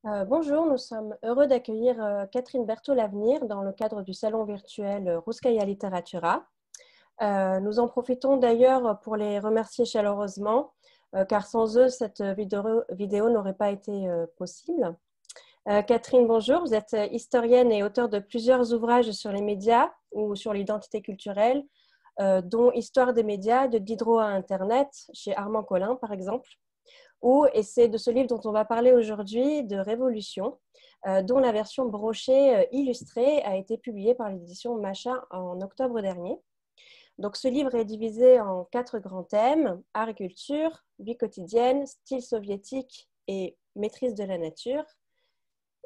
Bonjour, nous sommes heureux d'accueillir Catherine Berthaud-Lavenir dans le cadre du salon virtuel Ruskaya Literatura. Nous en profitons d'ailleurs pour les remercier chaleureusement, car sans eux, cette vidéo n'aurait pas été possible. Catherine, bonjour, vous êtes historienne et auteure de plusieurs ouvrages sur les médias ou sur l'identité culturelle, dont Histoire des médias, de Diderot à Internet, chez Armand Collin par exemple. Et c'est de ce livre dont on va parler aujourd'hui, de Révolution, dont la version brochée illustrée a été publiée par l'édition Macha en octobre dernier. Donc, ce livre est divisé en 4 grands thèmes: art et culture, vie quotidienne, style soviétique et maîtrise de la nature.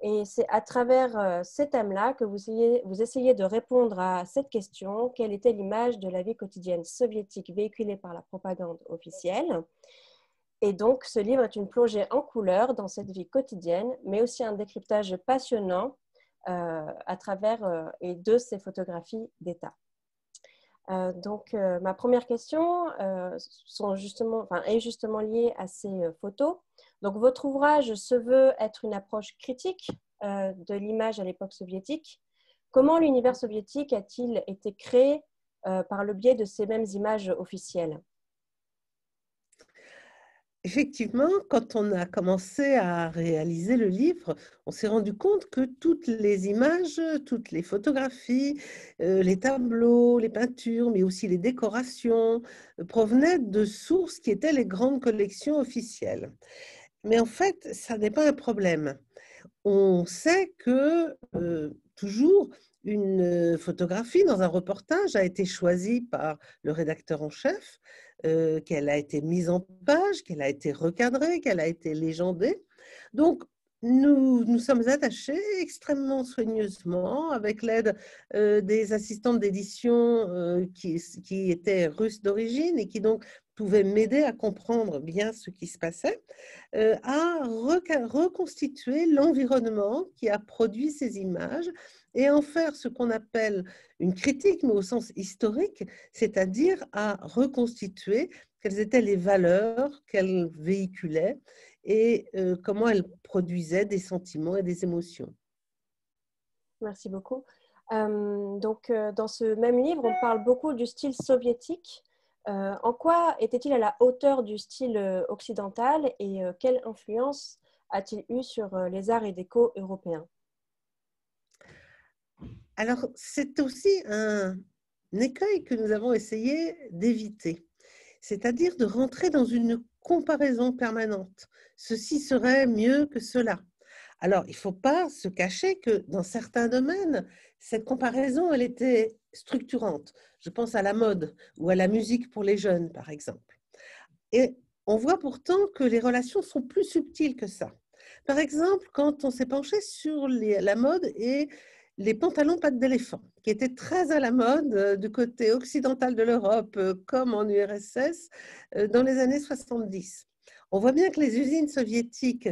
Et c'est à travers ces thèmes-là que vous essayez de répondre à cette question: quelle était l'image de la vie quotidienne soviétique véhiculée par la propagande officielle? Et donc, ce livre est une plongée en couleurs dans cette vie quotidienne, mais aussi un décryptage passionnant à travers et de ces photographies d'État. Ma première question est justement liée à ces photos. Donc, votre ouvrage se veut être une approche critique de l'image à l'époque soviétique. Comment l'univers soviétique a-t-il été créé par le biais de ces mêmes images officielles? Effectivement, quand on a commencé à réaliser le livre, on s'est rendu compte que toutes les images, toutes les photographies, les tableaux, les peintures, mais aussi les décorations, provenaient de sources qui étaient les grandes collections officielles. Mais en fait, ça n'est pas un problème. On sait que toujours une photographie dans un reportage a été choisie par le rédacteur en chef, qu'elle a été mise en page, qu'elle a été recadrée, qu'elle a été légendée. Donc, nous sommes attachés extrêmement soigneusement, avec l'aide des assistantes d'édition qui étaient russes d'origine et qui donc pouvaient m'aider à comprendre bien ce qui se passait, à reconstituer l'environnement qui a produit ces images et en faire ce qu'on appelle une critique, mais au sens historique, c'est-à-dire à reconstituer quelles étaient les valeurs qu'elles véhiculaient et comment elles produisaient des sentiments et des émotions. Merci beaucoup. Dans ce même livre, on parle beaucoup du style soviétique. En quoi était-il à la hauteur du style occidental et quelle influence a-t-il eu sur les arts et déco européens? Alors, c'est aussi un écueil que nous avons essayé d'éviter, c'est-à-dire de rentrer dans une comparaison permanente. Ceci serait mieux que cela. Alors, il ne faut pas se cacher que dans certains domaines, cette comparaison, elle était structurante. Je pense à la mode ou à la musique pour les jeunes, par exemple. Et on voit pourtant que les relations sont plus subtiles que ça. Par exemple, quand on s'est penché sur la mode et les pantalons pattes d'éléphant, qui étaient très à la mode du côté occidental de l'Europe, comme en URSS, dans les années 70. On voit bien que les usines soviétiques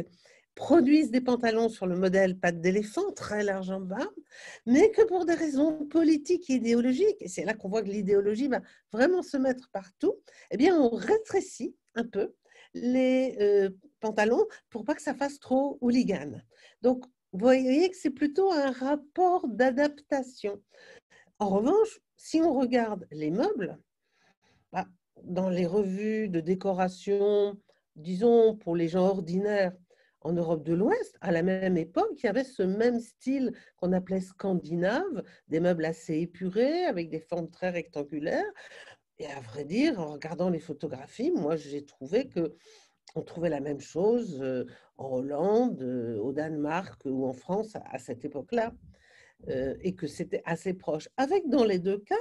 produisent des pantalons sur le modèle pattes d'éléphant, très large en bas, mais que pour des raisons politiques et idéologiques, et c'est là qu'on voit que l'idéologie va vraiment se mettre partout, eh bien, on rétrécit un peu les pantalons pour pas que ça fasse trop hooligan. Donc, vous voyez que c'est plutôt un rapport d'adaptation. En revanche, si on regarde les meubles, bah, dans les revues de décoration, disons pour les gens ordinaires en Europe de l'Ouest, à la même époque, il y avait ce même style qu'on appelait scandinave, des meubles assez épurés, avec des formes très rectangulaires. Et à vrai dire, en regardant les photographies, moi, j'ai trouvé que on trouvait la même chose en Hollande, au Danemark ou en France à cette époque-là, et que c'était assez proche. Avec dans les deux cas,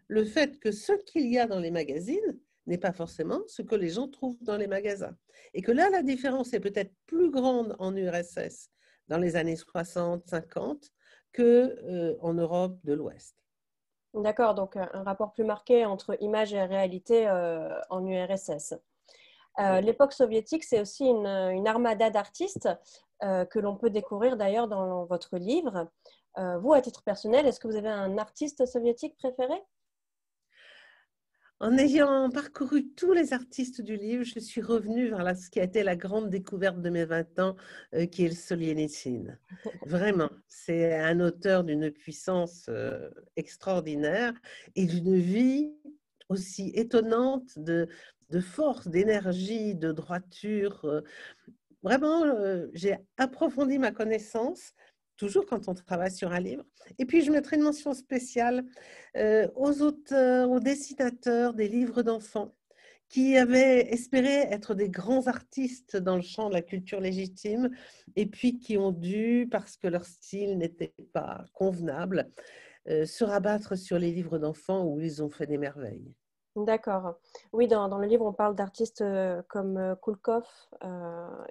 le fait que ce qu'il y a dans les magazines n'est pas forcément ce que les gens trouvent dans les magasins. Et que là, la différence est peut-être plus grande en URSS dans les années 60, 50 qu'en Europe de l'Ouest. D'accord, donc un rapport plus marqué entre image et réalité en URSS. Oui. L'époque soviétique, c'est aussi une armada d'artistes que l'on peut découvrir d'ailleurs dans votre livre. Vous, à titre personnel, est-ce que vous avez un artiste soviétique préféré? En ayant parcouru tous les artistes du livre, je suis revenue vers ce qui a été la grande découverte de mes 20 ans, qui est le Solzhenitsyn. Vraiment, c'est un auteur d'une puissance extraordinaire et d'une vie aussi étonnante de force, d'énergie, de droiture. Vraiment, j'ai approfondi ma connaissance, toujours quand on travaille sur un livre. Et puis, je mettrai une mention spéciale aux auteurs, aux dessinateurs des livres d'enfants qui avaient espéré être des grands artistes dans le champ de la culture légitime et puis qui ont dû, parce que leur style n'était pas convenable, se rabattre sur les livres d'enfants où ils ont fait des merveilles. D'accord. Oui, dans le livre, on parle d'artistes comme Koulkov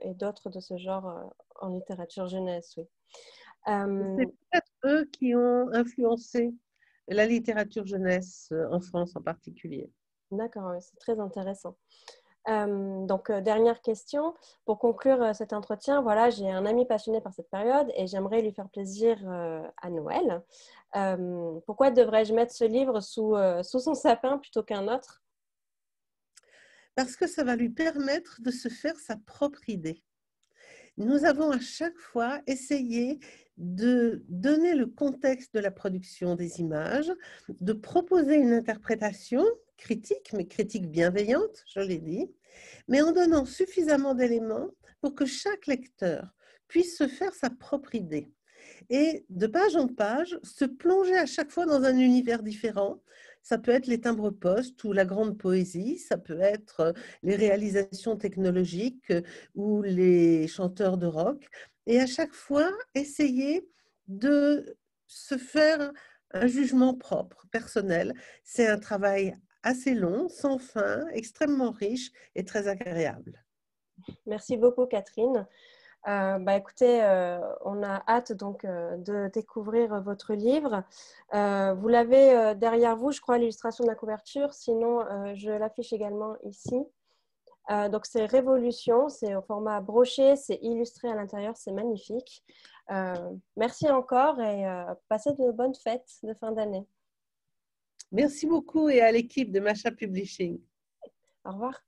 et d'autres de ce genre en littérature jeunesse, oui. C'est Euh, peut-être eux qui ont influencé la littérature jeunesse en France en particulier. d'accord, oui, c'est très intéressant. Donc, dernière question. Pour conclure cet entretien, voilà, j'ai un ami passionné par cette période et j'aimerais lui faire plaisir à Noël. Pourquoi devrais-je mettre ce livre sous son sapin plutôt qu'un autre? Parce que ça va lui permettre de se faire sa propre idée. Nous avons à chaque fois essayé de donner le contexte de la production des images, de proposer une interprétation critique, mais critique bienveillante, je l'ai dit, mais en donnant suffisamment d'éléments pour que chaque lecteur puisse se faire sa propre idée et de page en page, se plonger à chaque fois dans un univers différent. Ça peut être les timbres-poste ou la grande poésie, ça peut être les réalisations technologiques ou les chanteurs de rock. Et à chaque fois, essayer de se faire un jugement propre, personnel. C'est un travail assez long, sans fin, extrêmement riche et très agréable. Merci beaucoup, Catherine. Écoutez, on a hâte donc de découvrir votre livre. Vous l'avez derrière vous, je crois, l'illustration de la couverture. Sinon, je l'affiche également ici. Donc, c'est Révolution, c'est au format broché, c'est illustré à l'intérieur, c'est magnifique. Merci encore et passez de bonnes fêtes de fin d'année. Merci beaucoup et à l'équipe de Macha Publishing. Au revoir.